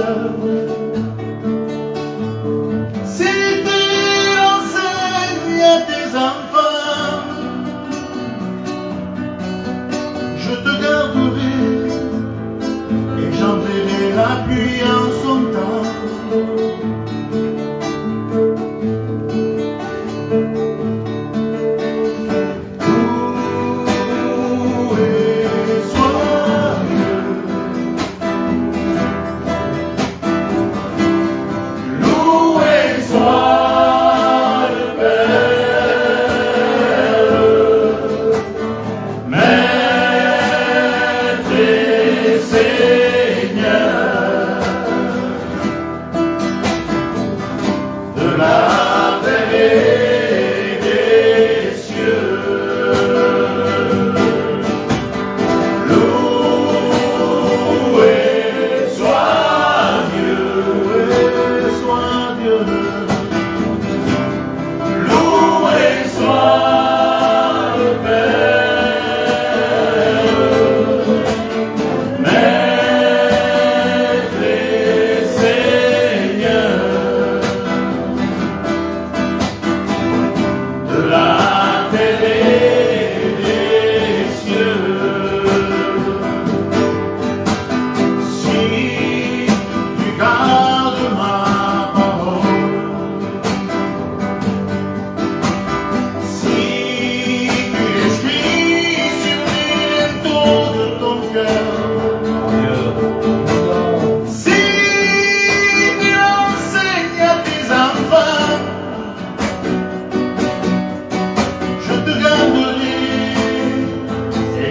cœur. Si tu enseignes à tes enfants, je te garderai et j'enverrai la pluie en son temps.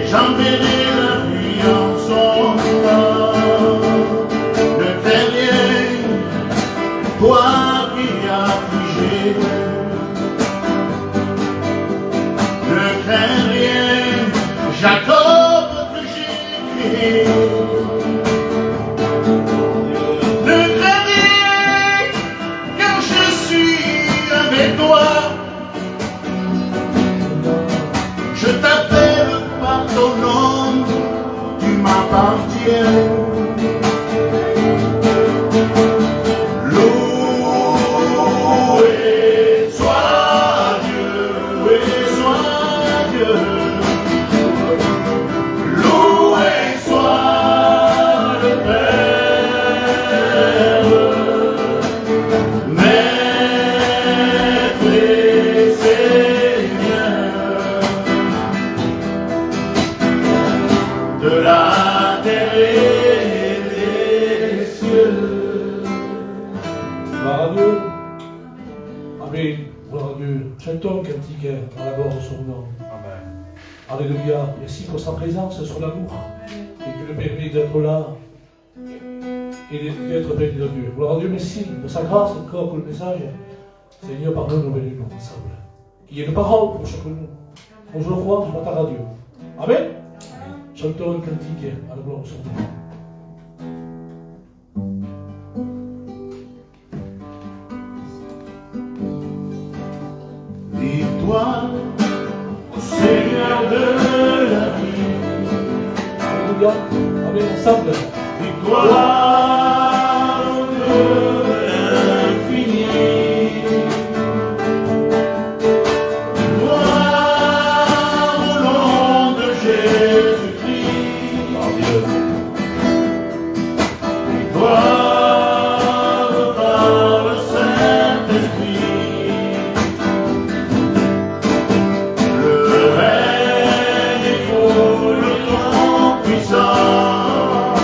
J'enverrai la pluie en son temps. Ne crains rien, toi qui es affligé. Ne crains rien, Jacob que j'ai créé. Ne crains rien, car je suis avec toi. Je t'appelle par ton nom, tu m'appartiens. Loué soit Dieu, loué soit Dieu. Loué soit le Père, Maître et Seigneur de la terre et des cieux. Gloire à Dieu. Amen. Gloire à Dieu. Chantons un cantique à la gloire de son nom. Amen. Alléluia. Merci pour sa présence, son amour. Et qui nous permet d'être là et d'être bénis de Dieu. Gloire à Dieu. Merci de sa grâce encore pour le message. Seigneur, pardonne-nous, bénis-nous ensemble. Qu'il y ait une parole pour chacun de nous. Quand je le crois, je m'attends à Dieu. Amen. Chantons un cantique à la gloire de son nom. Victoire au Seigneur de la vie. Alléluia. Amen. Ensemble. Victoire de l'infini. Victoire au nom de Jésus-Christ. Victoire par le Saint-Esprit. Le règne pour le temps puissant.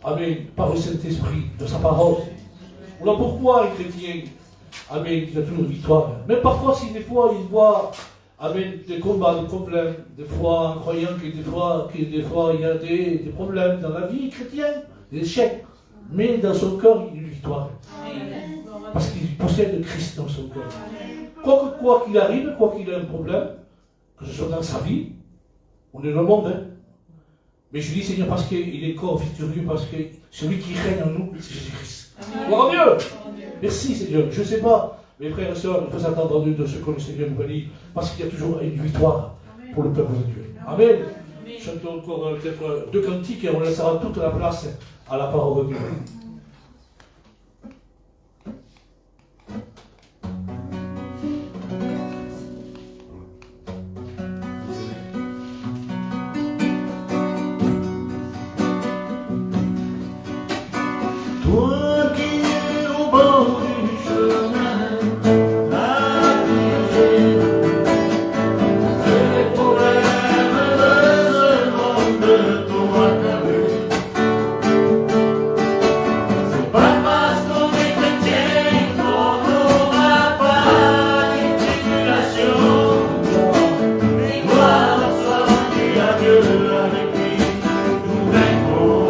Amen, par le Saint-Esprit, de sa parole. Voilà pourquoi un chrétien, amen, il a toujours une victoire. Mais parfois, si des fois il voit, amen, des combats, des problèmes, des fois en croyant que des fois il y a des problèmes dans la vie chrétienne, des échecs. Mais dans son cœur, il y a une victoire. Parce qu'il possède le Christ dans son cœur. Quoi qu'il arrive, quoi qu'il ait un problème, que ce soit dans sa vie, on est dans le monde, hein. Mais je dis Seigneur parce qu'il est corps victorieux, parce que celui qui règne en nous, c'est Jésus-Christ. Gloire à Dieu. Merci Seigneur. Je ne sais pas, mes frères et sœurs, il faut s'attendre de ce que le Seigneur nous bénit, parce qu'il y a toujours une victoire pour le peuple de Dieu. Amen. Chantons encore peut-être 2 cantiques et on laissera toute la place à la parole de Dieu. Toi qui es au bord du chemin, affligé, les problèmes de ce monde t'ont accablé. C'est pas parce qu'on est chrétien qu'on n'aura pas de tribulation. Mais gloire soit dit à Dieu avec lui, nous vaincrons.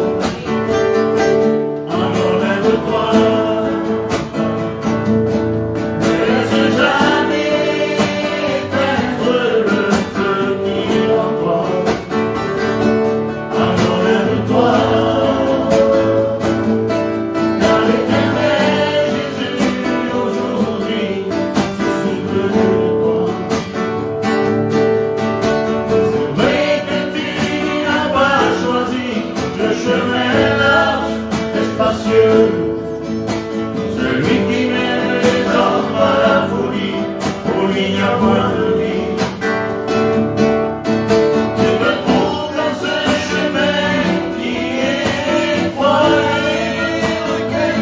Celui qui mène les hommes à la folie, pour lui il n'y a point de vie. Tu te trouves dans ce chemin qui est étroit et lequel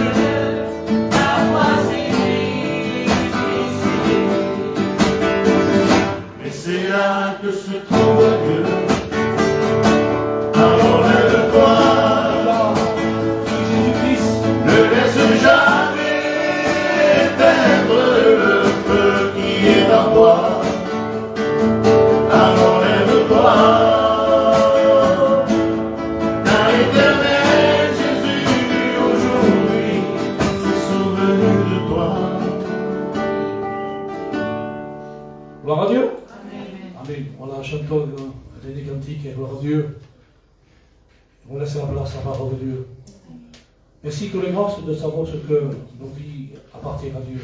parfois c'est difficile. Mais c'est là que se trouve Dieu. Alors lève-toi. Jamais éteindre le feu qui est en toi. Alors lève-toi, car l'éternel Jésus aujourd'hui s'est souvenu de toi. Gloire à Dieu. Amen. Amen. Voilà, chantons le dernier cantique, gloire à Dieu. On laisse la place à la parole de Dieu. Ainsi que les grâces de savoir ce que nos vies appartiennent à Dieu.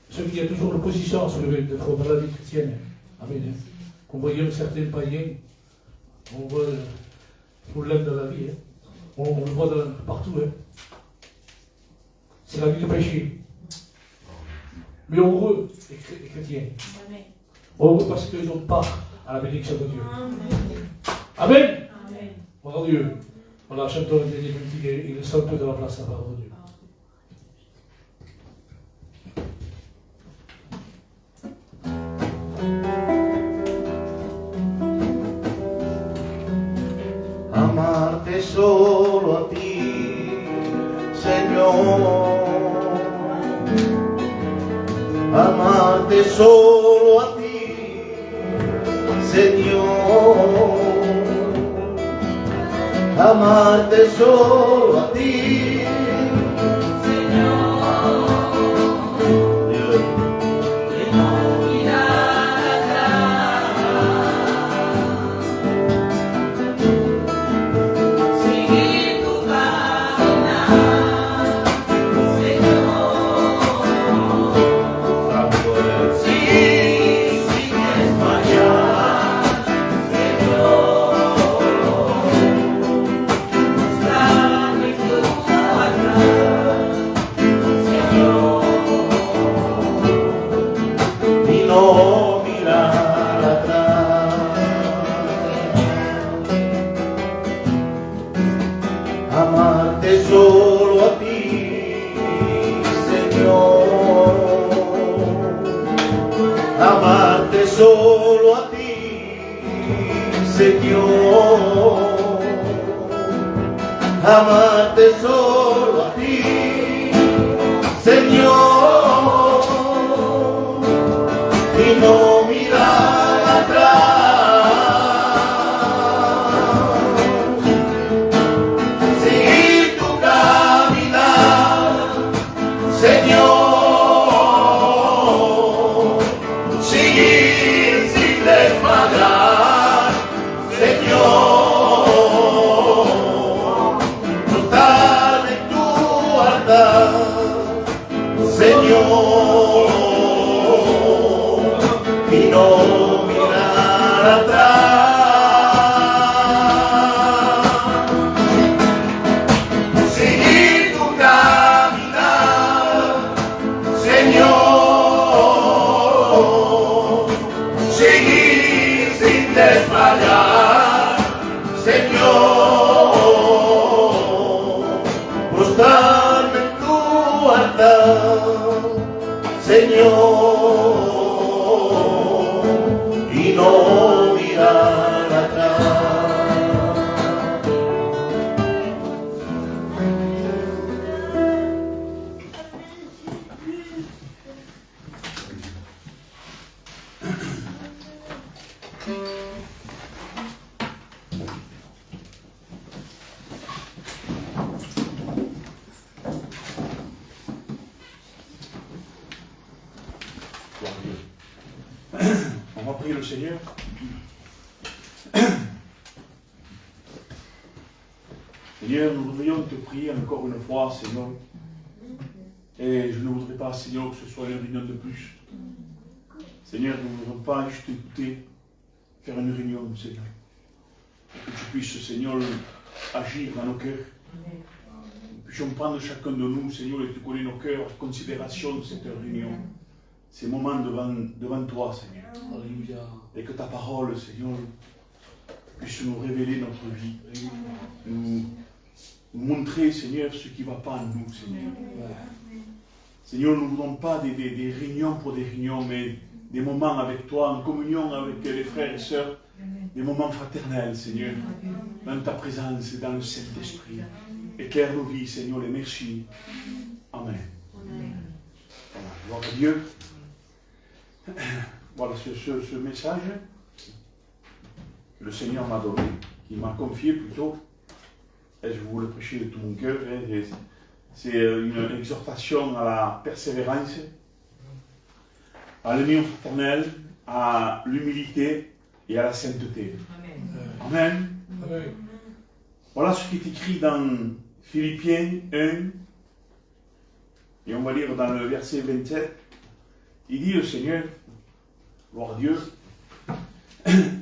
Ce qui a toujours l'opposition à soulever de fois dans la vie chrétienne. Amen. Qu'on voyait certains païens, on voit le problème de la vie. Hein. On le voit partout. Hein. C'est la vie de péché. Mais heureux les chrétiens. Heureux parce qu'ils ont part à la bénédiction de Dieu. Amen. Gloire à Dieu. Voilà, chantons le dernier cantique et le saute de la place à la parole de Dieu. Amarte solo a ti, Señor. Amarte solo a ti, Señor. Amarte solo a ti, Señor, y no mirar atrás, seguir tu caminar, Señor, si sigues fallar, Señor. No mirar atrás, amarte solo a ti, Señor, amarte solo a ti, Señor, amarte solo a ti, Señor, y no mirar atrás, seguir tu caminar, Señor, seguir sin desmayar, Señor. Señor, y no mirar atrás, seguir tu caminar, Señor, seguir sin desmayar, Señor, mostrarme tu altar, Señor, y no mirar atrás. On va prier le Seigneur. Seigneur, nous voudrions te prier encore une fois, Seigneur. Et je ne voudrais pas, Seigneur, que ce soit une réunion de plus. Seigneur, nous ne voudrions pas juste écouter, faire une réunion, Seigneur. Que tu puisses, Seigneur, agir dans nos cœurs. Nous puissions prendre chacun de nous, Seigneur, et tu connais nos cœurs, en considération de cette réunion. Ces moments devant toi, Seigneur. Alléluia. Et que ta parole, Seigneur, puisse nous révéler notre vie. Nous montrer, Seigneur, ce qui ne va pas en nous, Seigneur. Seigneur, nous ne voulons pas des réunions pour des réunions, mais des moments avec toi, en communion avec les frères et sœurs, des moments fraternels, Seigneur, dans ta présence et dans le Saint-Esprit. Éclaire nos vies, Seigneur, et merci. Amen. Voilà, gloire à Dieu. Voilà ce message que le Seigneur m'a donné, qu'il m'a confié plutôt, et je vous le prêcher de tout mon cœur. C'est une exhortation à la persévérance, à l'union fraternelle, à l'humilité et à la sainteté. Amen. Amen. Voilà ce qui est écrit dans Philippiens 1, et on va lire dans le verset 27. Il dit, le Seigneur, gloire à Dieu,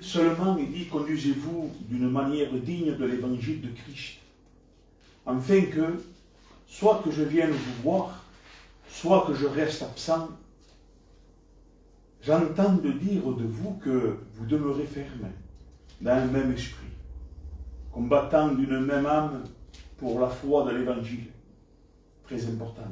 seulement, il dit, conduisez-vous d'une manière digne de l'évangile de Christ, afin que, soit que je vienne vous voir, soit que je reste absent, j'entends dire de vous que vous demeurez ferme dans le même esprit, combattant d'une même âme pour la foi de l'évangile, très important,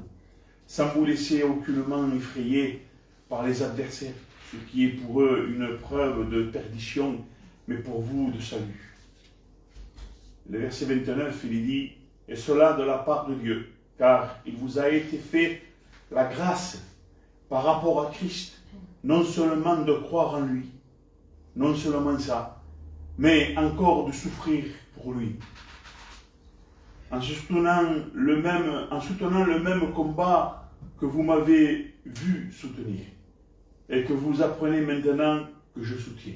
sans vous laisser aucunement effrayer par les adversaires, ce qui est pour eux une preuve de perdition, mais pour vous de salut. Le verset 29, il dit, et cela de la part de Dieu, car il vous a été fait la grâce par rapport à Christ, non seulement de croire en lui, non seulement ça, mais encore de souffrir pour lui, en soutenant le même combat que vous m'avez vu soutenir, et que vous apprenez maintenant que je soutiens.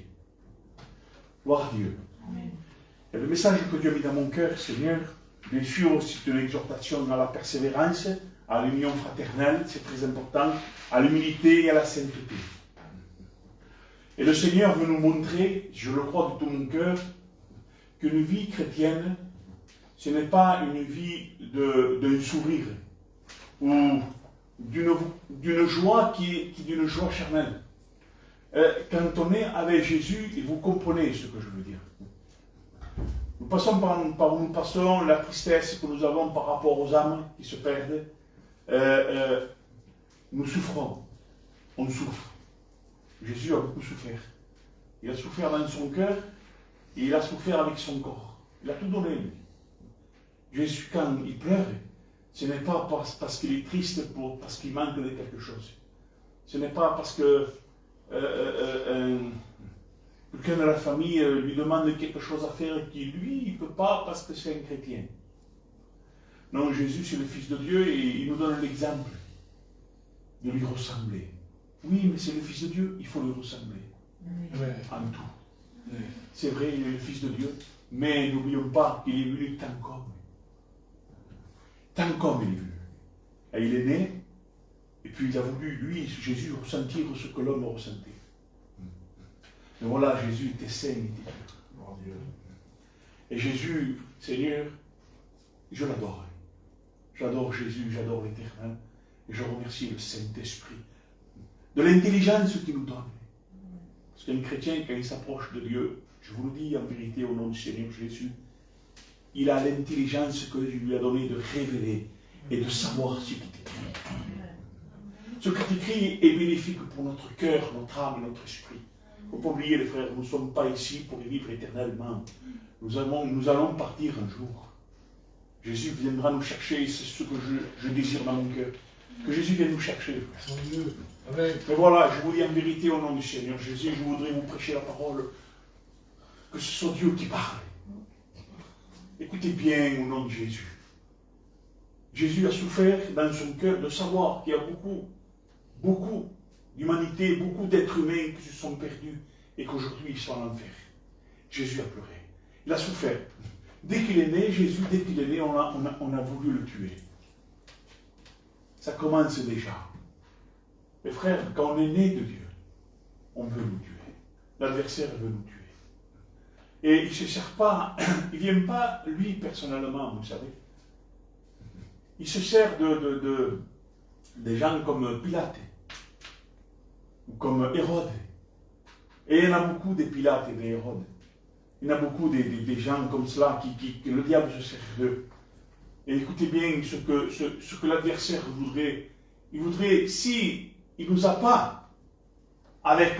Gloire à Dieu. Amen. Et le message que Dieu a mis dans mon cœur, Seigneur, bien sûr, c'est une exhortation à la persévérance, à l'union fraternelle, c'est très important, à l'humilité et à la sainteté. Et le Seigneur veut nous montrer, je le crois de tout mon cœur, qu'une vie chrétienne, ce n'est pas une vie d'un sourire, ou d'une joie qui est d'une joie charnelle. Quand on est avec Jésus, et vous comprenez ce que je veux dire. Nous passons nous passons la tristesse que nous avons par rapport aux âmes qui se perdent. Nous souffrons. On souffre. Jésus a beaucoup souffert. Il a souffert dans son cœur et il a souffert avec son corps. Il a tout donné, lui. Jésus, quand il pleure, ce n'est pas parce qu'il est triste, parce qu'il manque de quelque chose. Ce n'est pas parce que quelqu'un de la famille lui demande quelque chose à faire et qui, lui, il ne peut pas parce que c'est un chrétien. Non, Jésus, c'est le Fils de Dieu et il nous donne l'exemple de lui ressembler. Oui, mais c'est le Fils de Dieu, il faut lui ressembler. Oui. En tout. Oui. C'est vrai, il est le Fils de Dieu, mais n'oublions pas qu'il est venu tant qu'homme. Tant qu'homme il est venu. Et il est né, et puis il a voulu, lui, Jésus, ressentir ce que l'homme ressentait. Mais voilà, Jésus était saint, il était pur. Mon Dieu. Et Jésus, Seigneur, je l'adore. J'adore Jésus, j'adore l'Éternel. Et je remercie le Saint-Esprit de l'intelligence qu'il nous donne. Parce qu'un chrétien, quand il s'approche de Dieu, je vous le dis en vérité au nom du Seigneur Jésus, il a l'intelligence que Dieu lui a donnée de révéler et de savoir ce qui est écrit. Ce qui est écrit est bénéfique pour notre cœur, notre âme et notre esprit. Il ne faut pas oublier, les frères, nous ne sommes pas ici pour y vivre éternellement. Nous allons partir un jour. Jésus viendra nous chercher, c'est ce que je désire dans mon cœur. Que Jésus vienne nous chercher, frère. Mon Dieu. Amen. Mais voilà, je vous dis en vérité au nom du Seigneur Jésus, je voudrais vous prêcher la parole, que ce soit Dieu qui parle. Écoutez bien au nom de Jésus. Jésus a souffert dans son cœur de savoir qu'il y a beaucoup d'humanité, beaucoup d'êtres humains qui se sont perdus et qu'aujourd'hui ils sont en enfer. Jésus a pleuré. Il a souffert. Dès qu'il est né, Jésus, dès qu'il est né, on a voulu le tuer. Ça commence déjà. Mes frères, quand on est né de Dieu, on veut nous tuer. L'adversaire veut nous tuer. Et il ne se sert pas, il ne vient pas lui personnellement, vous savez. Il se sert des gens comme Pilate, ou comme Hérode. Et il y en a beaucoup des Pilates et des Hérodes. Il y en a beaucoup des gens comme cela que le diable se sert d'eux. Et écoutez bien ce que l'adversaire voudrait. Il voudrait, si il ne nous a pas avec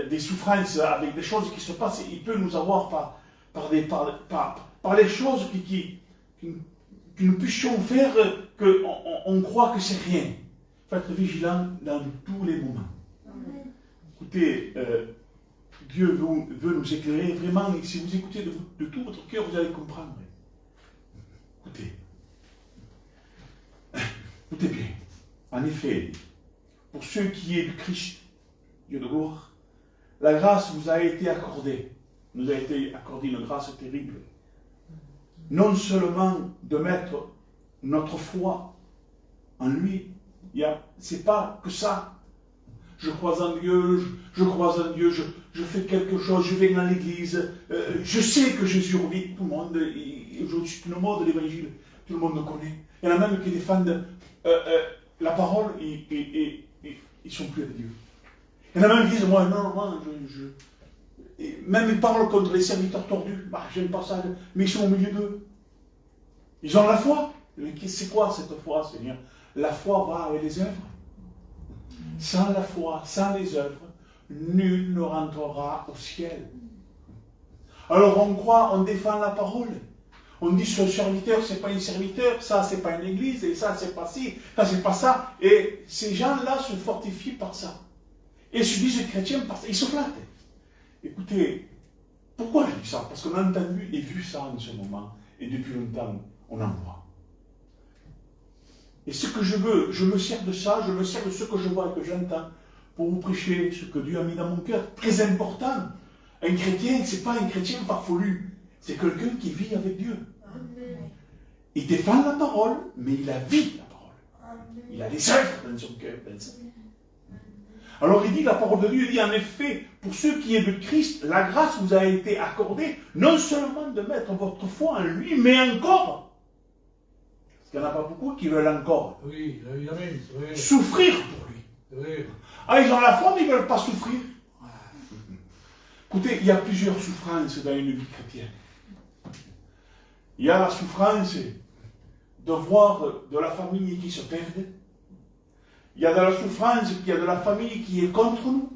des souffrances, avec des choses qui se passent, il peut nous avoir par les choses que nous puissions faire, qu'on croit que c'est rien. Il faut être vigilant dans tous les moments. Amen. Écoutez, Dieu veut nous éclairer vraiment, et si vous écoutez de tout votre cœur, vous allez comprendre. Écoutez. Écoutez bien. En effet, pour ceux qui est du Christ, Dieu de gloire, la grâce vous a été accordée. Nous a été accordée une grâce terrible. Non seulement de mettre notre foi en lui, c'est pas que ça. Je crois en Dieu, je fais quelque chose, je vais dans l'église, je sais que Jésus revit, tout le monde, aujourd'hui c'est une mode de l'évangile, tout le monde le connaît. Il y en a même qui défendent la parole et ils sont plus avec Dieu. Il y en a même qui disent, moi, même ils parlent contre les serviteurs tordus, j'aime pas ça, mais ils sont au milieu d'eux. Ils ont la foi. C'est quoi cette foi, Seigneur? La foi va avec les œuvres. Sans la foi, sans les œuvres, nul ne rentrera au ciel. Alors on croit, on défend la parole. On dit ce serviteur, c'est pas un serviteur, ça c'est pas une église, et ça c'est pas ci, ça c'est pas ça. Et ces gens-là se fortifient par ça. Et se disent chrétiens par ça. Ils se flattent. Écoutez, pourquoi je dis ça? Parce qu'on a entendu et vu ça en ce moment. Et depuis longtemps, on en voit. Et ce que je veux, je me sers de ça, je me sers de ce que je vois et que j'entends pour vous prêcher ce que Dieu a mis dans mon cœur. Très important. Un chrétien, c'est pas un chrétien farfelu. C'est quelqu'un qui vit avec Dieu. Amen. Il défend la parole, mais il a vie la parole. Amen. Il a les œuvres dans son cœur. Alors il dit, la parole de Dieu, il dit en effet, pour ceux qui est de Christ, la grâce vous a été accordée, non seulement de mettre votre foi en lui, mais encore. Parce qu'il n'y en a pas beaucoup qui veulent encore souffrir pour lui. Oui. Ah, ils ont la foi, mais ils ne veulent pas souffrir. Écoutez, il y a plusieurs souffrances dans une vie chrétienne. Il y a la souffrance de voir de la famille qui se perd. Il y a de la souffrance, il y a de la famille qui est contre nous.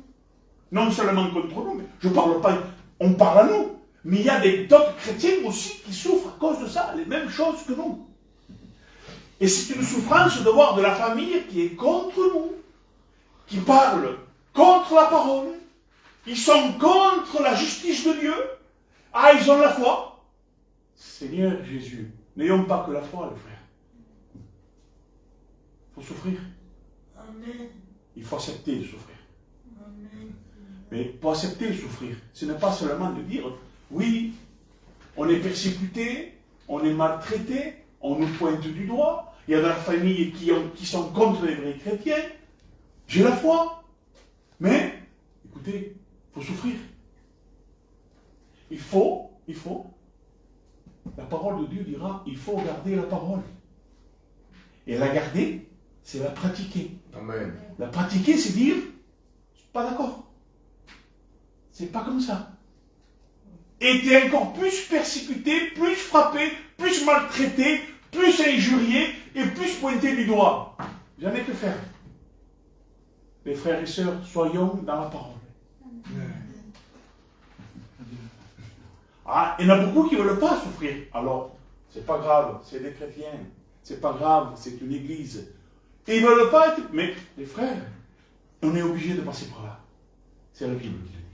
Non seulement contre nous, mais je ne parle pas, on parle à nous. Mais il y a d'autres chrétiens aussi qui souffrent à cause de ça, les mêmes choses que nous. Et c'est une souffrance de voir de la famille qui est contre nous, qui parle contre la parole, ils sont contre la justice de Dieu. Ah, ils ont la foi. Seigneur Jésus, n'ayons pas que la foi, les frères. Il faut souffrir. Amen. Il faut accepter de souffrir. Amen. Mais pour accepter de souffrir, ce n'est pas seulement de dire, oui, on est persécuté, on est maltraité, on nous pointe du doigt, il y a de la famille qui sont contre les vrais chrétiens, j'ai la foi. Mais, écoutez, il faut souffrir. Il faut, la parole de Dieu dira, il faut garder la parole. Et la garder, c'est la pratiquer. Amen. La pratiquer, c'est dire, je suis pas d'accord. C'est pas comme ça. Et tu es encore plus persécuté, plus frappé, plus maltraité, plus injurié et plus pointé du doigt. J'en ai que faire. Les frères et sœurs, soyons dans la parole. Ah, il y en a beaucoup qui ne veulent pas souffrir. Alors, c'est pas grave, c'est des chrétiens. C'est pas grave, c'est une église. Et ils ne veulent pas être... Mais les frères, on est obligé de passer par là. C'est la Bible qui le dit.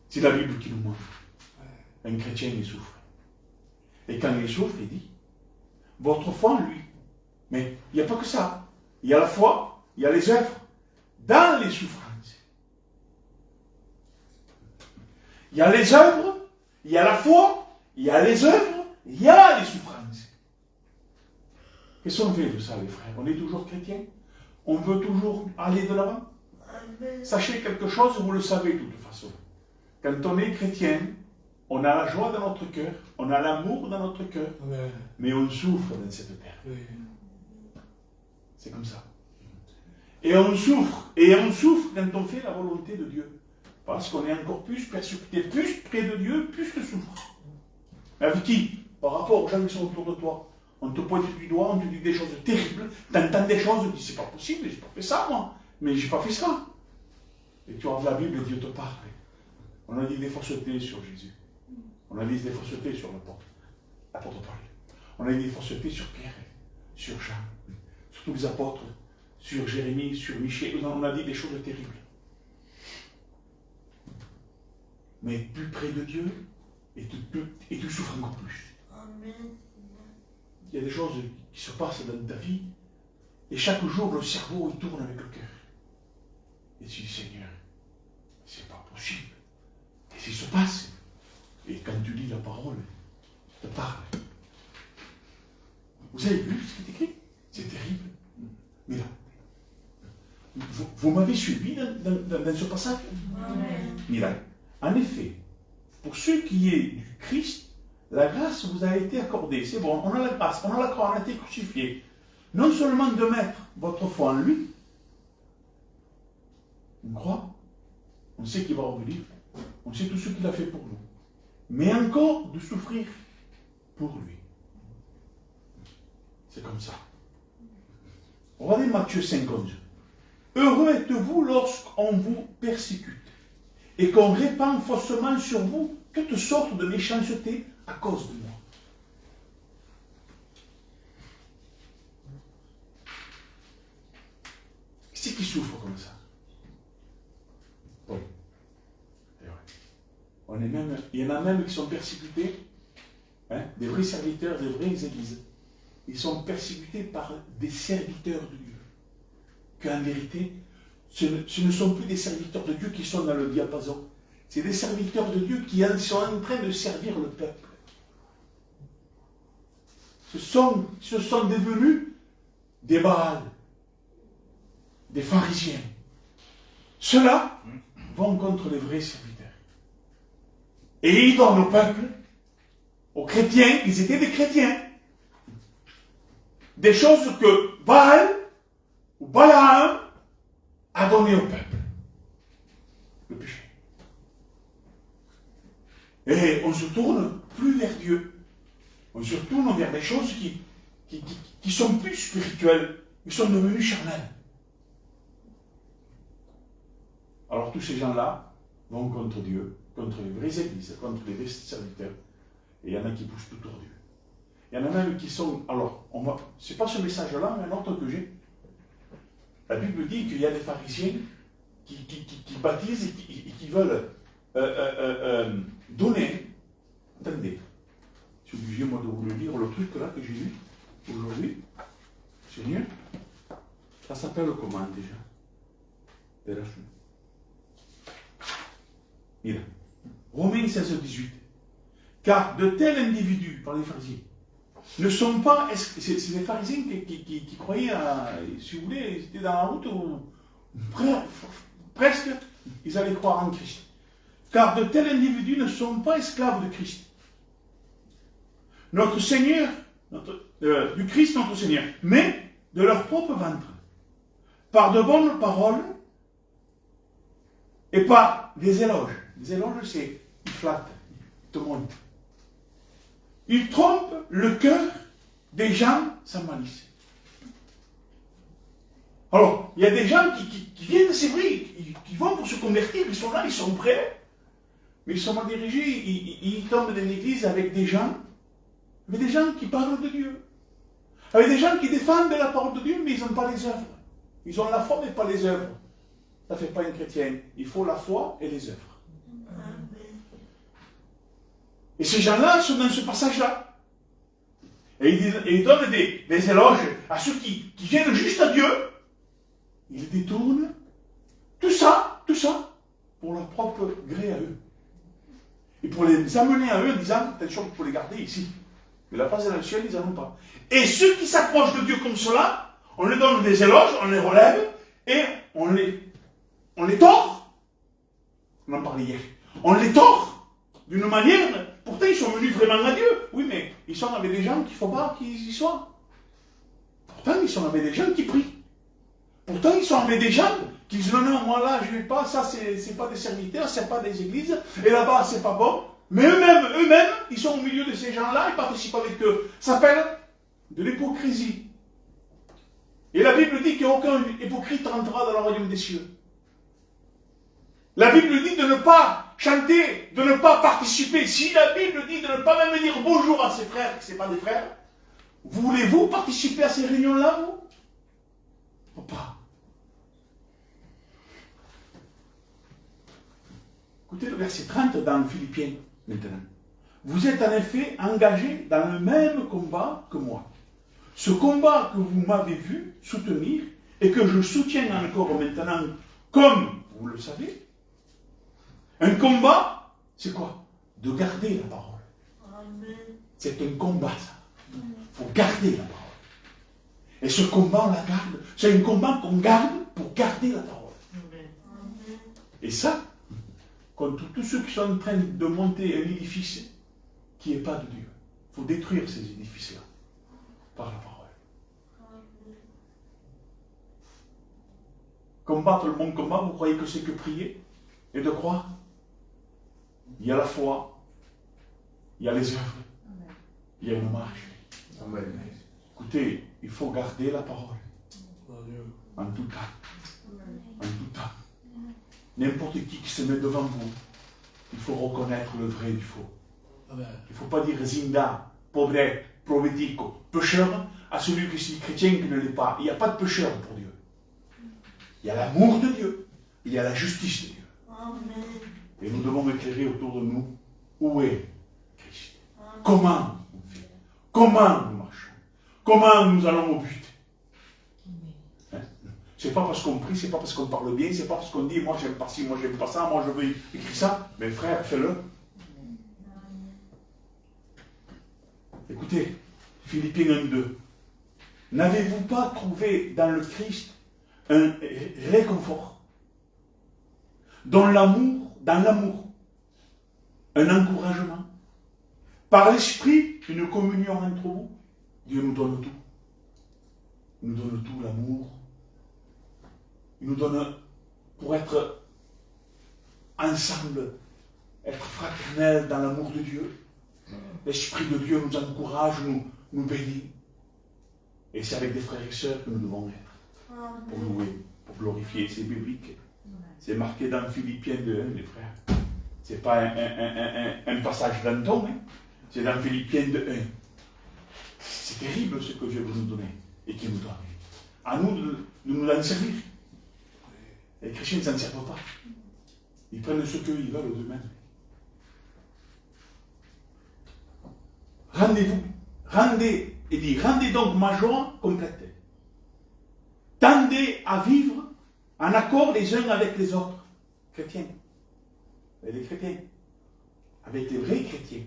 C'est la Bible qui nous montre. Un chrétien, il souffre. Et quand il souffre, il dit, votre foi en lui. Mais il n'y a pas que ça. Il y a la foi, il y a les œuvres. Dans les souffrances. Il y a les œuvres, il y a la foi, il y a les œuvres, il y a les souffrances. Qu'est-ce qu'on fait de ça, les frères? On est toujours chrétiens? On veut toujours aller de l'avant? Sachez quelque chose, vous le savez de toute façon. Quand on est chrétien, on a la joie dans notre cœur, on a l'amour dans notre cœur, mais on souffre dans cette terre. C'est comme ça. Et on souffre quand on fait la volonté de Dieu. Parce qu'on est encore plus persécuté, plus près de Dieu, plus tu souffres. Mais avec qui? Par rapport aux gens qui sont autour de toi. On te pointe du doigt, on te dit des choses terribles, tu entends des choses, tu dis c'est pas possible, j'ai pas fait ça moi, mais j'ai pas fait ça. Et tu ouvres la Bible et Dieu te parle. On a dit des faussetés sur Jésus. On a dit des faussetés sur l'apôtre Paul. On a dit des faussetés sur Pierre, sur Jean, sur tous les apôtres, sur Jérémie, sur Michel. On a dit des choses terribles. Mais plus près de Dieu, et tu souffres encore plus. Amen. Il y a des choses qui se passent dans ta vie, et chaque jour, le cerveau, il tourne avec le cœur. Et tu dis, Seigneur, c'est pas possible. Qu'est-ce qui se passe? Et quand tu lis la parole, te parle. Vous avez vu ce qui est écrit? C'est terrible. Mais là, vous m'avez suivi dans ce passage? Amen. Mais là, en effet, pour ceux qui est du Christ, la grâce vous a été accordée. C'est bon, on a la grâce, on a la croix, on a été crucifié. Non seulement de mettre votre foi en lui, on croit, on sait qu'il va revenir, on sait tout ce qu'il a fait pour nous, mais encore de souffrir pour lui. C'est comme ça. Regardez Matthieu 5,11. Heureux êtes-vous lorsqu'on vous persécute et qu'on répand faussement sur vous toutes sortes de méchanceté à cause de moi. Qui c'est qui souffre comme ça? Bon. Il y en a même qui sont persécutés, des vrais serviteurs, des vraies églises. Ils sont persécutés par des serviteurs de Dieu. Qu'en vérité, ce ne sont plus des serviteurs de Dieu qui sont dans le diapason. C'est des serviteurs de Dieu qui sont en train de servir le peuple. Ce sont devenus des Baals, des pharisiens. Ceux-là vont contre les vrais serviteurs. Et ils donnent au peuple, aux chrétiens, ils étaient des chrétiens, des choses que Baal ou Balaam a donné au peuple. Le péché. Et on se tourne plus vers Dieu. On se tourne vers des choses qui sont plus spirituelles, qui sont devenues charnelles. Alors tous ces gens-là vont contre Dieu contre les vraies églises, contre les vrais serviteurs. Et il y en a qui poussent tout tordu. Il y en a même qui sont... Alors, c'est pas ce message-là, mais un autre que j'ai. La Bible dit qu'il y a des pharisiens qui baptisent et qui veulent donner. Attendez, je suis obligé moi de vous le lire, le truc là que j'ai lu aujourd'hui. Seigneur, ça s'appelle comment déjà? Il Romains 16, 18. Car de tels individus, par les pharisiens, ne sont pas. C'est des pharisiens qui croyaient à. Si vous voulez, ils étaient dans la route où presque ils allaient croire en Christ. Car de tels individus ne sont pas esclaves de Christ. Notre Seigneur, du Christ notre Seigneur, mais de leur propre ventre, par de bonnes paroles et par des éloges. Les éloges, c'est ils flattent, ils te montent. Ils trompent le cœur des gens sans malice. Alors, il y a des gens qui viennent, c'est vrai, qui vont pour se convertir, ils sont là, ils sont prêts, mais ils sont mal dirigés, ils tombent dans l'église avec des gens qui parlent de Dieu, avec des gens qui défendent la parole de Dieu, mais ils n'ont pas les œuvres. Ils ont la foi, mais pas les œuvres. Ça ne fait pas un chrétien. Il faut la foi et les œuvres. Et ces gens-là sont dans ce passage-là. Et ils donnent des éloges à ceux qui viennent juste à Dieu. Ils détournent tout ça, pour leur propre gré à eux. Et pour les amener à eux en disant, attention, il faut les garder ici. Mais la place dans le ciel, ils n'en ont pas. Et ceux qui s'approchent de Dieu comme cela, on leur donne des éloges, on les relève, et on les tord. On en parlait hier. On les tord d'une manière. Pourtant, ils sont venus vraiment à Dieu. Oui, mais ils sont avec des gens qu'il ne faut pas qu'ils y soient. Pourtant, ils sont avec des gens qui prient. Pourtant, ils sont avec des gens qui disent non, moi là, je ne vais pas, ça, c'est pas des serviteurs, c'est pas des églises, et là-bas, c'est pas bon. Mais eux-mêmes, ils sont au milieu de ces gens-là, ils participent avec eux. Ça s'appelle de l'hypocrisie. Et la Bible dit qu'aucun hypocrite rentrera dans le royaume des cieux. La Bible dit de ne pas chanter, de ne pas participer. Si la Bible dit de ne pas même dire bonjour à ses frères, que ce n'est pas des frères, voulez-vous participer à ces réunions-là, vous? Ou pas? Écoutez le verset 30 dans Philippiens, maintenant. Vous êtes en effet engagés dans le même combat que moi. Ce combat que vous m'avez vu soutenir et que je soutiens encore maintenant, comme vous le savez, un combat, c'est quoi? De garder la parole. C'est un combat, ça. Il faut garder la parole. Et ce combat, on la garde. C'est un combat qu'on garde pour garder la parole. Et ça, contre tous ceux qui sont en train de monter un édifice qui n'est pas de Dieu. Il faut détruire ces édifices-là par la parole. Combattre le bon combat, vous croyez que c'est que prier et de croire? Il y a la foi, il y a les œuvres, il y a une marche. Amen. Écoutez, il faut garder la parole en tout temps. En tout temps. N'importe qui se met devant vous, il faut reconnaître le vrai du faux. Il ne faut pas dire zinda, pauvre, probético, pécheur à celui qui est chrétien qui ne l'est pas. Il n'y a pas de pécheur pour Dieu. Il y a l'amour de Dieu, il y a la justice de Dieu. Amen. Et nous devons éclairer autour de nous où est Christ. Amen. Comment on fait? Comment nous marchons? Comment nous allons au but? Hein? C'est pas parce qu'on prie, c'est pas parce qu'on parle bien, c'est pas parce qu'on dit moi j'aime pas ci, moi j'aime pas ça, moi je veux écrire ça. Mais frère, fais-le. Écoutez, Philippiens 1:2. N'avez-vous pas trouvé dans le Christ un réconfort, dans l'amour, un encouragement, par l'esprit, une communion entre vous? Dieu nous donne tout. Il nous donne tout, l'amour. Il nous donne pour être ensemble, être fraternel dans l'amour de Dieu. L'Esprit de Dieu nous encourage, nous bénit. Et c'est avec des frères et sœurs que nous devons être. Pour louer, pour glorifier, c'est biblique. C'est marqué dans Philippiens 2:1, les frères. Ce n'est pas un passage d'Anton, hein. C'est dans Philippiens 1. C'est terrible ce que Dieu veut nous donner et qu'il nous donne. À nous de nous en servir. Les chrétiens ne s'en servent pas. Ils prennent ce qu'ils veulent d'eux-mêmes. Rendez donc ma joie complète. Tendez à vivre en accord les uns avec les autres. Chrétiens. Et les chrétiens. Avec les vrais chrétiens.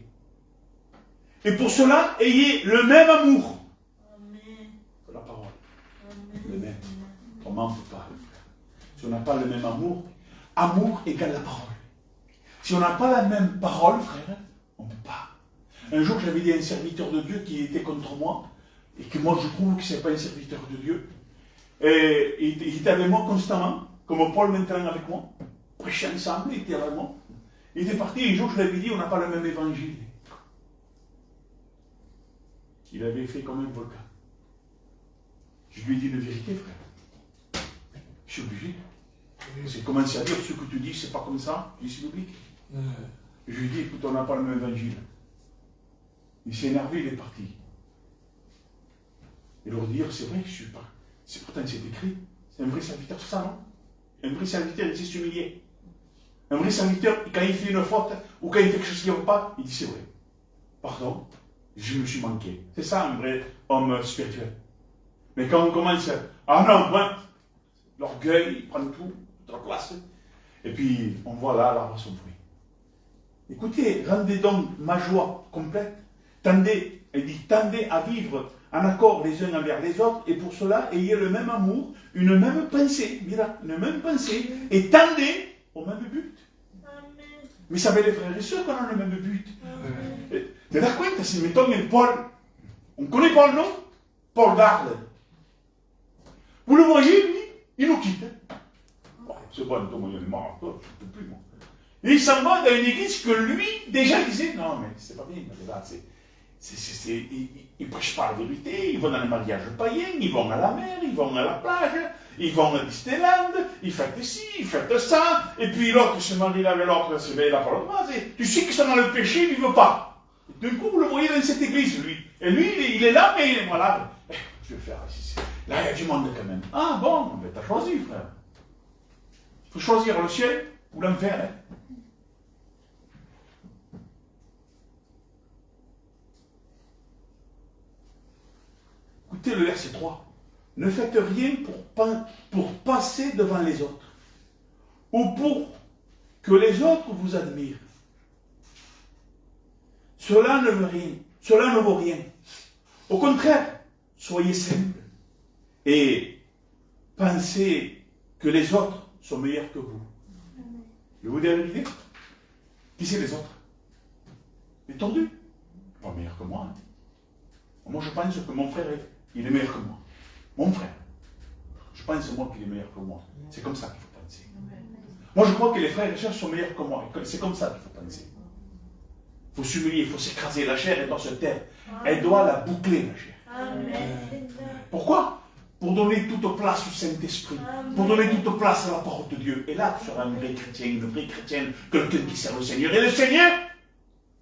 Et pour cela, ayez le même amour. C'est la parole. Le même. Comment on ne peut pas, frère? Si on n'a pas le même amour, amour égale la parole. Si on n'a pas la même parole, frère, on ne peut pas. Un jour, j'avais dit à un serviteur de Dieu qui était contre moi, et que moi je trouve que ce n'est pas un serviteur de Dieu. Et il était avec moi constamment, comme Paul maintenant avec moi, prêchait ensemble, il était avec moi. Il était parti, un jour je lui avais dit, on n'a pas le même évangile. Il avait fait comme un volcan. Je lui ai dit une vérité, frère. Je suis obligé. C'est commencer à dire ce que tu dis, c'est pas comme ça, je dis c'est biblique. Je lui ai dit, écoute, on n'a pas le même évangile. Il s'est énervé, il est parti. Et leur dire, c'est vrai que je suis pas. C'est pourtant c'est écrit. C'est un vrai serviteur, c'est ça, non? Un vrai serviteur, il sait s'humilier. Un vrai serviteur, quand il fait une faute, ou quand il fait quelque chose qui ne va pas, il dit c'est vrai. Pardon, je me suis manqué. C'est ça un vrai homme spirituel. Mais quand on commence, ah non, moi, l'orgueil, il prend tout, toute la place. Et puis, on voit là, l'arbre son fruit. Écoutez, rendez donc ma joie complète. Tendez, elle dit, tendez à vivre en accord les uns envers les autres, et pour cela, ayez le même amour, une même pensée, mira, une même pensée, et tendez au même but. Amen. Mais ça veut les frères et sœurs qu'on a le même but. Tu as compte, si mettons Paul, on connaît Paul, non? Paul d'Arles. Vous le voyez, lui, il nous quitte. Bon, c'est bon, Thomas, il est mort, toi, je ne peux plus, moi. Et il s'en va dans une église que lui, déjà, il disait, non, mais c'est pas bien, là, ils ne prêchent pas la vérité, ils vont dans les mariages païens, ils vont à la mer, ils vont à la plage, ils vont à Disneyland, ils fêtent ci, ils fêtent ça, et puis l'autre se marie avec l'autre, se met là pour l'autre, tu sais qu'ils sont dans le péché, ils ne vivent pas. D'un coup, vous le voyez dans cette église, lui. Et lui, il est là, mais il est malade. Je vais faire ici. Là, il y a du monde quand même. Ah bon, mais t'as choisi, frère. Il faut choisir le ciel ou l'enfer, hein. Écoutez le verset 3. Ne faites rien pour passer devant les autres, ou pour que les autres vous admirent. Cela ne vaut rien. Au contraire, soyez simples et pensez que les autres sont meilleurs que vous. Je vous dis la vérité. Qui c'est les autres? Les tordus. Pas meilleurs que moi. Hein. Moi, je pense que mon frère, il est meilleur que moi. Mon frère. Je pense moi qu'il est meilleur que moi. C'est comme ça qu'il faut penser. Moi, je crois que les frères et sœurs sont meilleurs que moi. C'est comme ça qu'il faut penser. Il faut s'humilier, il faut s'écraser. La chair, elle doit se taire. Elle doit la boucler, la chair. Amen. Pourquoi? Pour donner toute place au Saint-Esprit. Pour donner toute place à la parole de Dieu. Et là, tu seras un vrai chrétien, une vraie chrétienne, quelqu'un qui sert le Seigneur. Et le Seigneur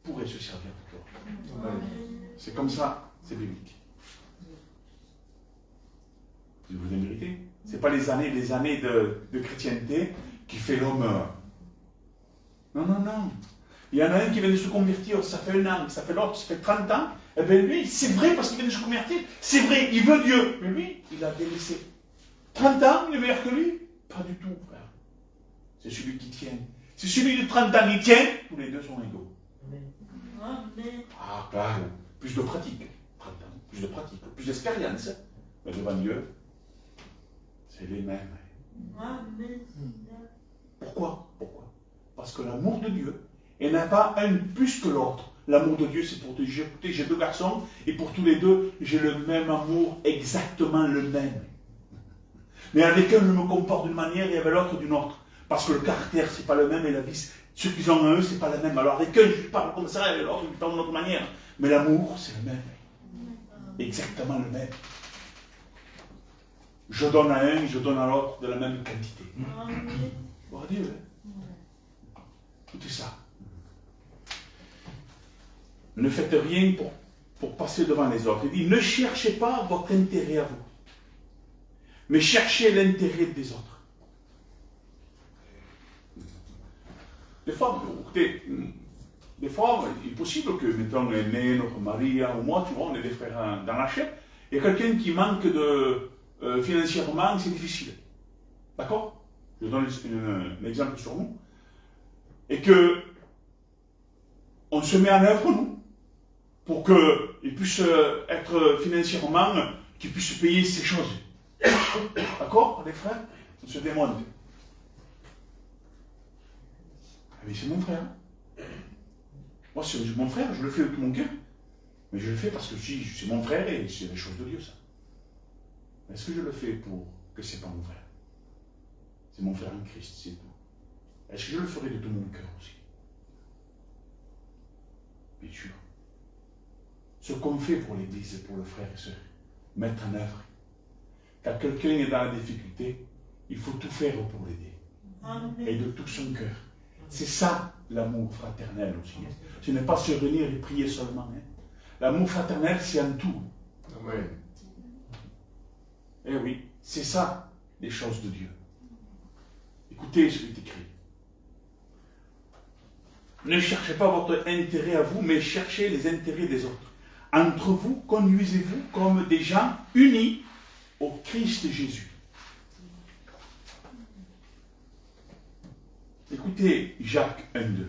pourrait se servir de toi. C'est comme ça, c'est biblique. Je vous dis la vérité. Ce n'est pas les années de chrétienté qui fait l'homme. Non, non, non. Il y en a un qui vient de se convertir, ça fait 1 an, ça fait l'autre, ça fait 30 ans. Eh bien lui, c'est vrai parce qu'il vient de se convertir, c'est vrai, il veut Dieu. Mais lui, il a délaissé. 30 ans, il est meilleur que lui? Pas du tout, frère. C'est celui qui tient. Si celui de 30 ans, il tient, tous les deux sont égaux. Amen. Ah, clair. Plus de pratique. 30 ans, plus de pratique, plus d'expérience. Mais devant Dieu, c'est les mêmes. Amen. Pourquoi? Parce que l'amour de Dieu, il n'y en a pas un plus que l'autre. L'amour de Dieu, c'est pour j'ai 2 garçons, et pour tous les 2, j'ai le même amour, exactement le même. Mais avec un, je me comporte d'une manière et avec l'autre d'une autre. Parce que le caractère, c'est pas le même, et la vie, ce qu'ils ont en eux, c'est pas la même. Alors avec un, je parle comme ça, et l'autre, je parle d'une autre manière. Mais l'amour, c'est le même. Exactement le même. Je donne à un, je donne à l'autre de la même quantité. Bon Dieu, hein? Écoutez ça. ne faites rien pour passer devant les autres. Il dit, ne cherchez pas votre intérêt à vous, mais cherchez l'intérêt des autres. Des fois, écoutez, des fois, il est possible que, mettons, Aîné, notre Maria ou moi, tu vois, on est des frères dans la chair, il y a quelqu'un qui manque de financièrement, c'est difficile. D'accord? Je donne un exemple sur nous. Et que on se met en œuvre, nous, pour qu'il puisse être financièrement, qu'il puisse payer ces choses. D'accord, les frères? On se démonte. Mais c'est mon frère. Moi, c'est mon frère, je le fais de tout mon cœur. Mais je le fais parce que c'est mon frère et c'est les choses de Dieu, ça. Est-ce que je le fais pour que c'est pas mon frère? C'est mon frère en Christ, c'est tout. Est-ce que je le ferai de tout mon cœur aussi? Bien sûr. Ce qu'on fait pour l'Église et pour le frère et sœur, mettre en œuvre. Quand quelqu'un est dans la difficulté, il faut tout faire pour l'aider. Et de tout son cœur. C'est ça l'amour fraternel aussi. Ce n'est pas se réunir et prier seulement. L'amour fraternel, c'est en tout. Amen. Eh oui, c'est ça, les choses de Dieu. Écoutez ce qui est écrit. Ne cherchez pas votre intérêt à vous, mais cherchez les intérêts des autres. Entre vous, conduisez-vous comme des gens unis au Christ Jésus. Écoutez Jacques 1, 2.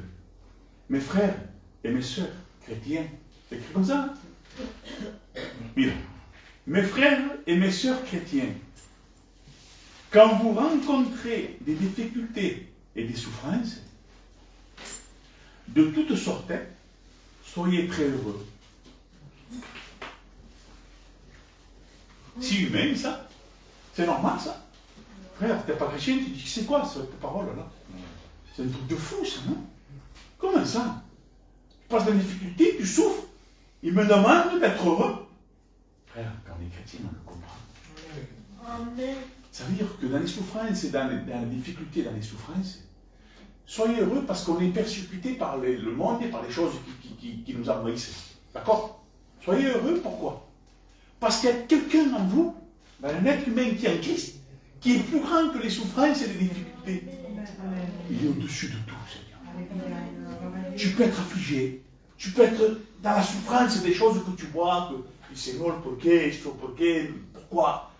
Mes frères et mes sœurs chrétiens, c'est écrit comme ça. Bien. Mes frères et mes sœurs chrétiens, quand vous rencontrez des difficultés et des souffrances, de toutes sortes, soyez très heureux. C'est humain, ça. C'est normal, ça. Frère, t'es pas chrétien, tu dis, c'est quoi cette parole-là? C'est un truc de fou, ça, non? Comment ça? Tu passes dans des difficultés, tu souffres. Il me demande d'être heureux. Frère, quand on est chrétien, on le comprend. Amen. Ça veut dire que dans les souffrances et dans les difficultés, dans les souffrances, soyez heureux parce qu'on est persécuté par le monde et par les choses qui nous envahissent. D'accord? Soyez heureux, pourquoi? Parce qu'il y a quelqu'un en vous, un être humain qui est en Christ, qui est plus grand que les souffrances et les difficultés. Il est au-dessus de tout, Seigneur. Tu peux être affligé, tu peux être dans la souffrance des choses que tu vois, que Seigneur, pourquoi?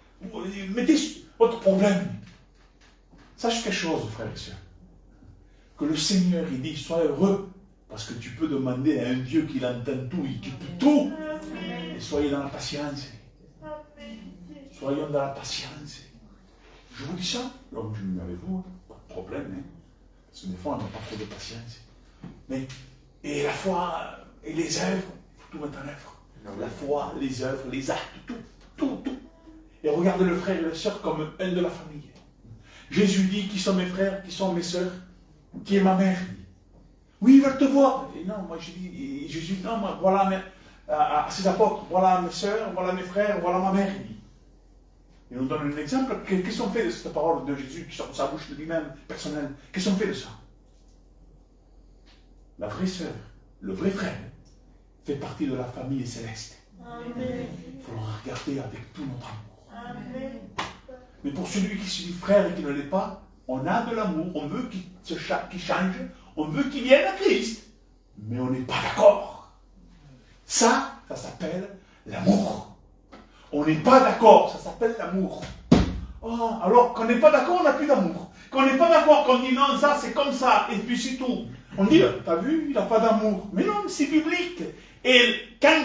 Mettez votre problème. Sache quelque chose, frère et sœur. Que le Seigneur, il dit, sois heureux, parce que tu peux demander à un Dieu qui entend tout, qui peut tout. Et soyez dans la patience. Soyons dans la patience. Je vous dis ça, donc je me avec vous, pas de problème, hein, parce que des fois on n'a pas trop de patience. Mais, et la foi, et les œuvres, il faut tout mettre en œuvre. La foi, les œuvres, les actes, tout. Et regardez le frère et la sœur comme un de la famille. Jésus dit, qui sont mes frères, qui sont mes sœurs, qui est ma mère. Oui, ils veulent te voir. Et non, moi je dis, Jésus, non, moi, voilà à ses apôtres, voilà mes sœurs, voilà mes frères, voilà ma mère. Il dit. Il nous donne un exemple. Qu'est-ce qu'on fait de cette parole de Jésus qui sort de sa bouche de lui-même, personnelle? Qu'est-ce qu'on fait de ça? La vraie sœur, le vrai frère, fait partie de la famille céleste. Amen. Il faut le regarder avec tout notre amour. Amen. Mais pour celui qui se dit frère et qui ne l'est pas, on a de l'amour, on veut qu'il change, on veut qu'il vienne à Christ, mais on n'est pas d'accord. Ça s'appelle l'amour. On n'est pas d'accord, ça s'appelle l'amour. Oh, alors, quand on n'est pas d'accord, on n'a plus d'amour. Quand on n'est pas d'accord, qu'on dit non, ça c'est comme ça, et puis c'est tout. On dit, t'as vu, il n'a pas d'amour. Mais non, c'est biblique. Et quand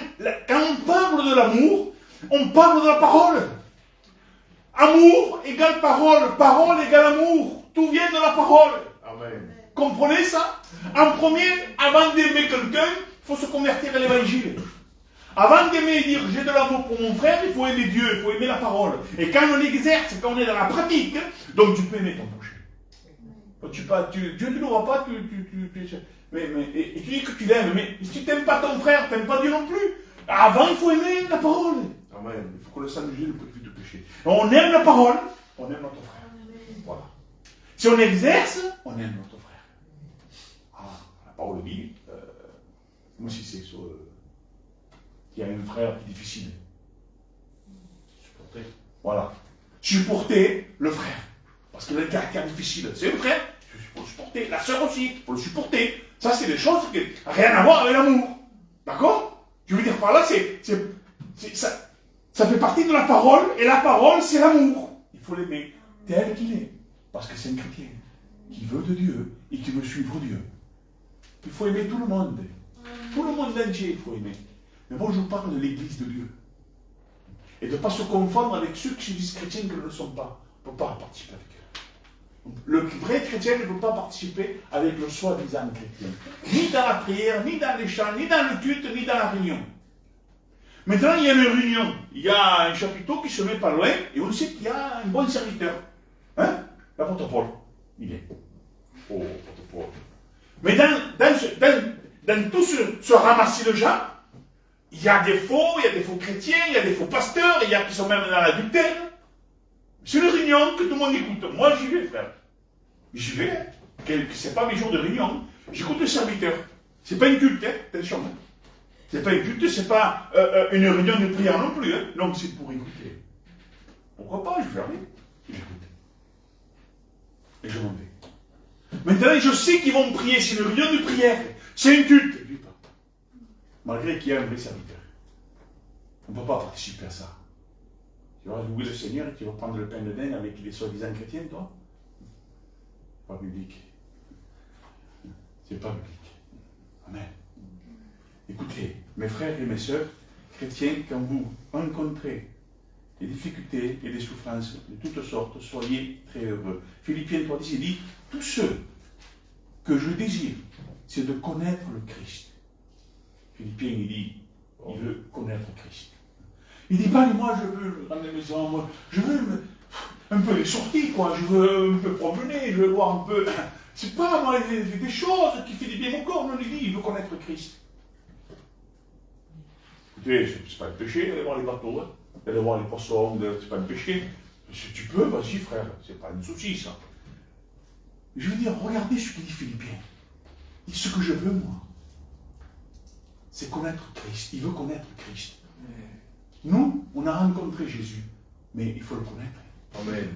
on parle de l'amour, on parle de la parole. Amour égale parole, parole égale amour. Tout vient de la parole. Amen. Comprenez ça? En premier, avant d'aimer quelqu'un, il faut se convertir à l'évangile. Avant d'aimer et dire j'ai de l'amour pour mon frère, il faut aimer Dieu, il faut aimer la parole. Et quand on exerce, quand on est dans la pratique, donc tu peux aimer ton prochain. Dieu ne l'aura pas, et tu dis que tu l'aimes, mais si tu n'aimes pas ton frère, tu n'aimes pas Dieu non plus. Avant, il faut aimer la parole. Amen. Il faut que le sang de Jésus nous purifie du péché. On aime la parole, on aime notre frère. Voilà. Si on exerce, on aime notre frère. Ah, la parole dit, moi si c'est sur qui a un frère qui est difficile. Supporter. Voilà. Supporter le frère. Parce que le caractère difficile, c'est le frère, il faut le supporter. La sœur aussi, il faut le supporter. Ça, c'est des choses qui n'ont rien à voir avec l'amour. D'accord? Je veux dire par là, ça fait partie de la parole, et la parole, c'est l'amour. Il faut l'aimer tel qu'il est. Parce que c'est un chrétien qui veut de Dieu et qui veut suivre Dieu. Il faut aimer tout le monde. Tout le monde entier, il faut aimer. Mais moi, je vous parle de l'Église de Dieu. Et de ne pas se confondre avec ceux qui se disent chrétiens qui ne le sont pas. On ne peut pas participer avec eux. Le vrai chrétien ne peut pas participer avec le soi-disant chrétien. Ni dans la prière, ni dans les chants, ni dans le culte, ni dans la réunion. Maintenant, il y a une réunion. Il y a un chapiteau qui se met pas loin, et on sait qu'il y a un bon serviteur. Hein? L'apôtre Paul. Il est. Oh, l'apôtre Paul. Mais dans tout ce ramassis de gens, il y a des faux chrétiens, il y a des faux pasteurs, il y a qui sont même dans l'adultère. C'est une réunion que tout le monde écoute. Moi, j'y vais, frère. J'y vais. C'est pas mes jours de réunion. J'écoute le serviteur. C'est pas une culte, hein, attention. C'est pas une culte, c'est pas une réunion de prière non plus. Hein. Non, c'est pour écouter. Pourquoi pas, je vais aller. Et j'écoute. Et je m'en vais. Maintenant, je sais qu'ils vont me prier. C'est une réunion de prière. C'est une culte. Je ne pas. Malgré qu'il y ait un vrai serviteur. On ne peut pas participer à ça. Tu vas louer le Seigneur et tu vas prendre le pain de dinde avec les soi-disant chrétiens, toi? Pas biblique. C'est pas biblique. Amen. Écoutez, mes frères et mes sœurs, chrétiens, quand vous rencontrez des difficultés et des souffrances de toutes sortes, soyez très heureux. Philippiens 3.10, il dit, tout ce que je désire, c'est de connaître le Christ. Philippiens, il dit, il veut connaître Christ. Il dit pas, moi je veux rendre la maison, moi, je veux un peu les sorties, quoi, je veux un peu promener, je veux voir un peu. C'est pas moi des choses qui fait du bien mon corps, non, il dit, il veut connaître Christ. Écoutez, c'est pas un péché d'aller voir les bateaux, hein, d'aller voir les poissons, c'est pas un péché. Si tu peux, vas-y frère, c'est pas un souci ça. Je veux dire, regardez ce qu'il dit Philippiens. Il dit, ce que je veux, moi, c'est connaître Christ. Il veut connaître Christ. Nous, on a rencontré Jésus, mais il faut le connaître. Amen.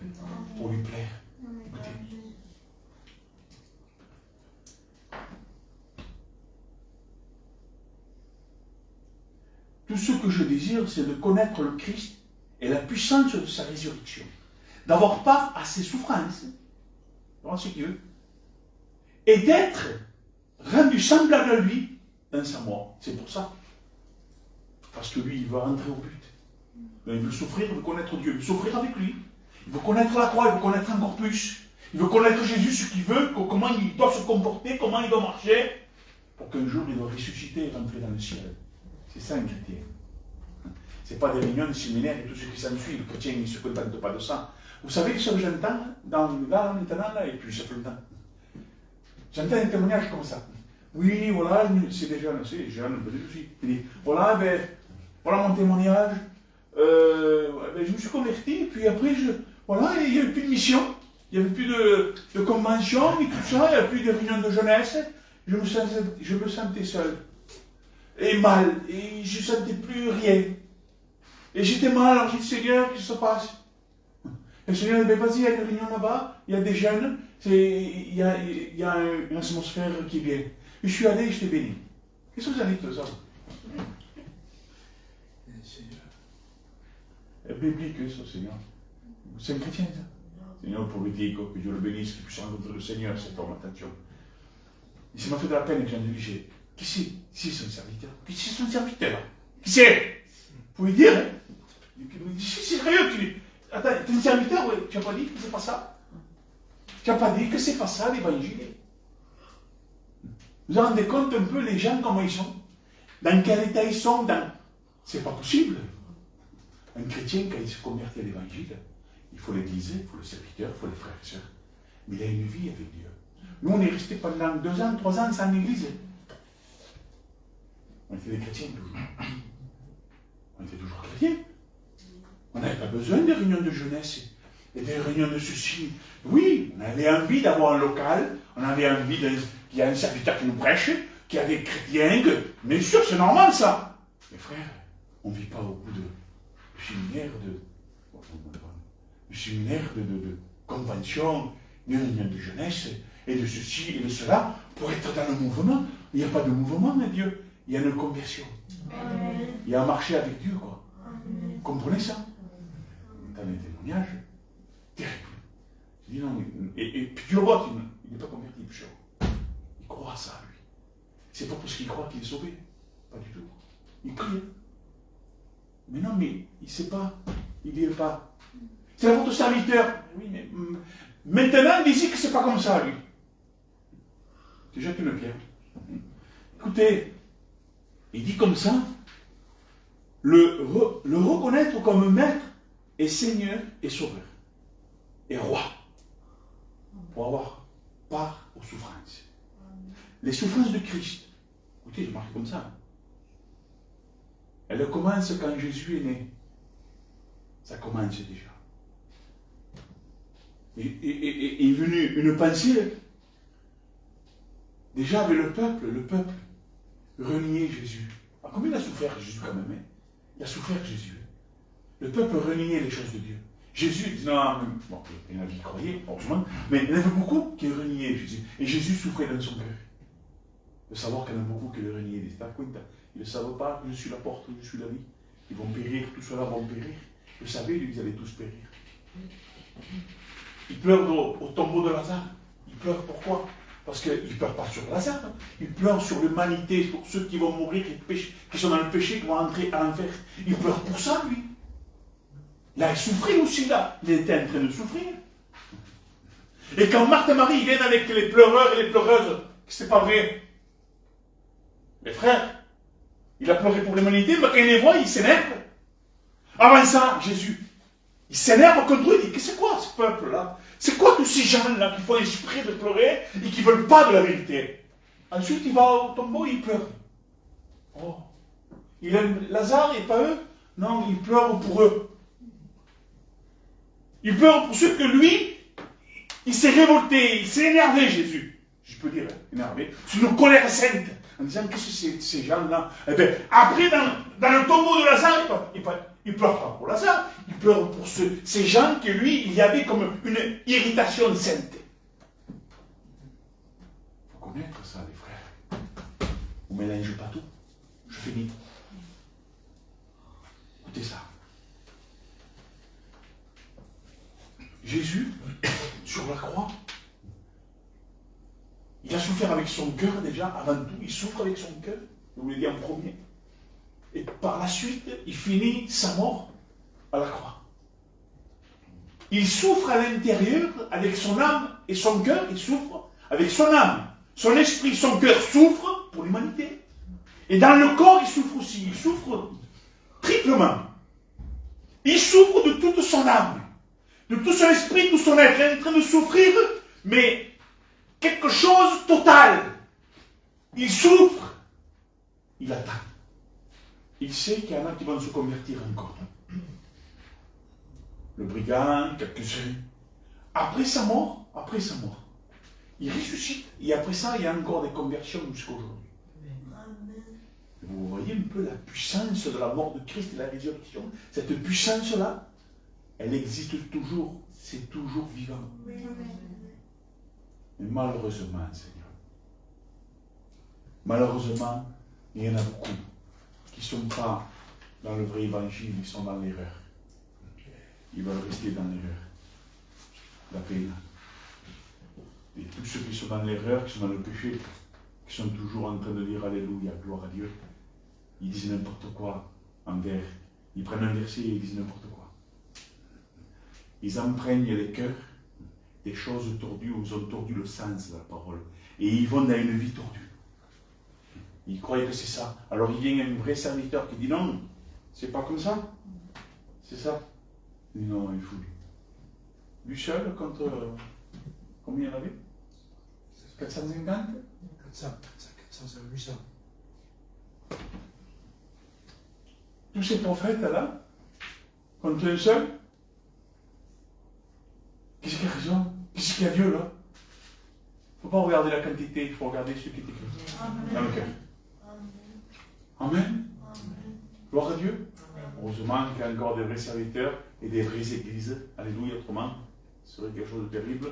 Pour lui plaire. Écoutez. Tout ce que je désire, c'est de connaître le Christ et la puissance de sa résurrection. D'avoir part à ses souffrances, dans ce qu'il veut, et d'être rendu semblable à lui dans sa mort. C'est pour ça. Parce que lui, il va rentrer au but. Il veut souffrir, il veut connaître Dieu, il veut souffrir avec lui. Il veut connaître la croix, il veut connaître encore plus. Il veut connaître Jésus, ce qu'il veut, comment il doit se comporter, comment il doit marcher, pour qu'un jour il doit ressusciter et rentrer dans le ciel. C'est ça un chrétien. Ce n'est pas des réunions de séminaires et tout ce qui s'ensuit. Le chrétien ne se contente pas de ça. Vous savez ce que j'entends là maintenant, là, et puis ça fait le temps. J'entends un témoignage comme ça. Oui, voilà, c'est des jeunes, peut-être aussi. Il dit, voilà, voilà mon témoignage. Je me suis converti, puis après, voilà, il n'y avait plus de mission, il n'y avait plus de convention, et tout ça, il n'y avait plus de réunions de jeunesse. Je me sentais seul, et mal, et je ne sentais plus rien. Et j'étais mal, alors j'ai dit, Seigneur, qu'est-ce qui se passe? Et le Seigneur dit, vas-y, il y a une réunion là-bas, il y a des jeunes, il y a une atmosphère qui est bien. Et je suis allé et je t'ai béni. Qu'est-ce que vous en dites de ça? C'est biblique, ça, Seigneur. C'est un chrétien, ça. Seigneur, pour lui dire que Dieu le bénisse, qu'il puisse rencontrer le Seigneur, cet homme, attention. Et ça m'a fait de la peine que j'ai entendu. Qui c'est? Qui c'est son serviteur? Qui c'est son serviteur? Qui c'est? Vous pouvez dire, hein? Il me dit, c'est sérieux, tu dis. Attends, t'es un serviteur, ouais. Tu n'as pas dit que c'est pas ça? Tu n'as pas dit que c'est pas ça, l'évangile? Vous vous rendez compte un peu les gens, comment ils sont? Dans quel état ils sont? C'est pas possible. Un chrétien, quand il se convertit à l'évangile, il faut l'église, il faut le serviteur, il faut les frères et sœurs. Mais il a une vie avec Dieu. Nous, on est restés pendant 2 ans, 3 ans sans église. On était des chrétiens toujours. On était toujours chrétiens. On n'avait pas besoin de réunions de jeunesse et des réunions de ceci. Oui, on avait envie d'avoir un local, on avait envie qu'il y ait un serviteur qui nous prêche, qu'il y a des chrétiens, bien sûr, c'est normal ça. Mais frère, On ne vit pas au bout de séminaire de convention, de réunion de jeunesse, et de ceci et de cela, pour être dans le mouvement. Il n'y a pas de mouvement, mais Dieu. Il y a une conversion. Il y a un marché avec Dieu, quoi. Vous comprenez ça? Dans les témoignages, terrible. Il dit non, et puis tu le vois, il n'est pas converti, Pichot. Il croit à ça, lui. C'est pas parce qu'il croit qu'il est sauvé. Pas du tout. Il prie. Mais non, mais il ne sait pas. Il ne dit pas. C'est votre serviteur. Oui, mais maintenant, il dit que c'est pas comme ça, lui. Tu jettes une pierre. Écoutez, il dit comme ça, le reconnaître comme maître et seigneur et sauveur. Et roi. Pour avoir part aux souffrances. Les souffrances de Christ. Écoutez, je marque comme ça. Elles commencent quand Jésus est né. Ça commence déjà. Et est venue une pensée, déjà avec le peuple reniait Jésus. Ah, combien il a souffert Jésus quand même, hein? Il a souffert Jésus. Le peuple reniait les choses de Dieu. Jésus dit non, bon, il y en a qui croyaient, heureusement, mais il y en avait beaucoup qui reniaient Jésus. Et Jésus souffrait dans son cœur. De savoir qu'il y en a beaucoup qui le reniaient. Ils ne savent pas que je suis la porte, que je suis la vie. Ils vont périr, tout cela vont périr. Je savais, ils allaient tous périr. Il pleure au tombeau de Lazare. Il pleure pourquoi? Parce qu'il ne pleure pas sur Lazare. Il pleure sur l'humanité, pour ceux qui vont mourir, qui sont dans le péché, qui vont entrer à l'enfer. Il pleure pour ça, lui. Là, il souffrait aussi, là. Il était en train de souffrir. Et quand Marthe et Marie viennent avec les pleureurs et les pleureuses, c'est pas vrai. Les frères, il a pleuré pour l'humanité, mais quand il les voit, il s'énerve. Avant ça, Jésus, il s'énerve contre eux, il dit, que c'est quoi ce peuple-là? C'est quoi tous ces gens-là qui font exprès de pleurer et qui ne veulent pas de la vérité? Ensuite, il va au tombeau et il pleure. Oh. Il aime Lazare et pas eux? Non, il pleure pour eux. Il pleure pour ceux que lui, il s'est révolté, il s'est énervé, Jésus. Je peux dire, énervé. C'est une colère sainte. En disant, qu'est-ce que c'est ces gens-là? Eh bien, après, dans le tombeau de Lazare, il ne pleure pas pour Lazare, il pleure pour ces gens que lui, il y avait comme une irritation sainte. Il faut connaître ça, les frères. On ne mélange pas tout. Je finis. Écoutez ça. Jésus, sur la croix, il a souffert avec son cœur déjà, avant tout, il souffre avec son cœur, je vous l'ai dit en premier. Et par la suite, il finit sa mort à la croix. Il souffre à l'intérieur avec son âme et son cœur, il souffre avec son âme. Son esprit, son cœur souffrent pour l'humanité. Et dans le corps, il souffre aussi, il souffre triplement. Il souffre de toute son âme, de tout son esprit, de tout son être. Il est en train de souffrir, mais quelque chose de total. Il souffre. Il attend. Il sait qu'il y en a qui vont se convertir encore. Le brigand, quelques-uns. Après sa mort, il ressuscite. Et après ça, il y a encore des conversions jusqu'à aujourd'hui. Vous voyez un peu la puissance de la mort de Christ et la résurrection. Cette puissance-là, elle existe toujours. C'est toujours vivant. Mais malheureusement, Seigneur, malheureusement, il y en a beaucoup qui ne sont pas dans le vrai évangile, ils sont dans l'erreur. Ils veulent rester dans l'erreur. La peine. Et tous ceux qui sont dans l'erreur, qui sont dans le péché, qui sont toujours en train de dire Alléluia, gloire à Dieu, ils disent n'importe quoi envers. Ils prennent un verset et ils disent n'importe quoi. Ils imprègnent les cœurs des choses tordues, où ils ont tordu le sens de la parole. Et ils vont dans une vie tordue. Ils croyaient que c'est ça. Alors il vient un vrai serviteur qui dit non, c'est pas comme ça. C'est ça. Il dit non, il faut lui. Lui seul contre. Combien il y en avait 450 400, 800. Tous ces prophètes-là, contre un seul, qu'est-ce qui a raison? Qu'est-ce qu'il y a Dieu là? Il ne faut pas regarder la quantité, il faut regarder ce qui est écrit dans le cœur. Amen. Gloire à Dieu. Heureusement qu'il y a encore des vrais serviteurs et des vraies églises. Alléluia, autrement, ce serait quelque chose de terrible.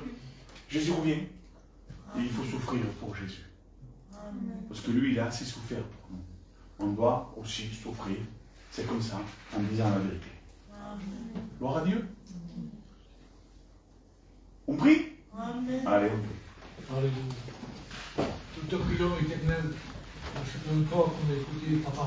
Jésus revient. Et il faut souffrir pour Jésus. Parce que lui, il a assez souffert pour nous. On doit aussi souffrir. C'est comme ça, en disant la vérité. Gloire à Dieu. On prie? Allez, on prie. Alléluia. Nous te prions, Éternel, parce que encore qu'on a écouté ta parole.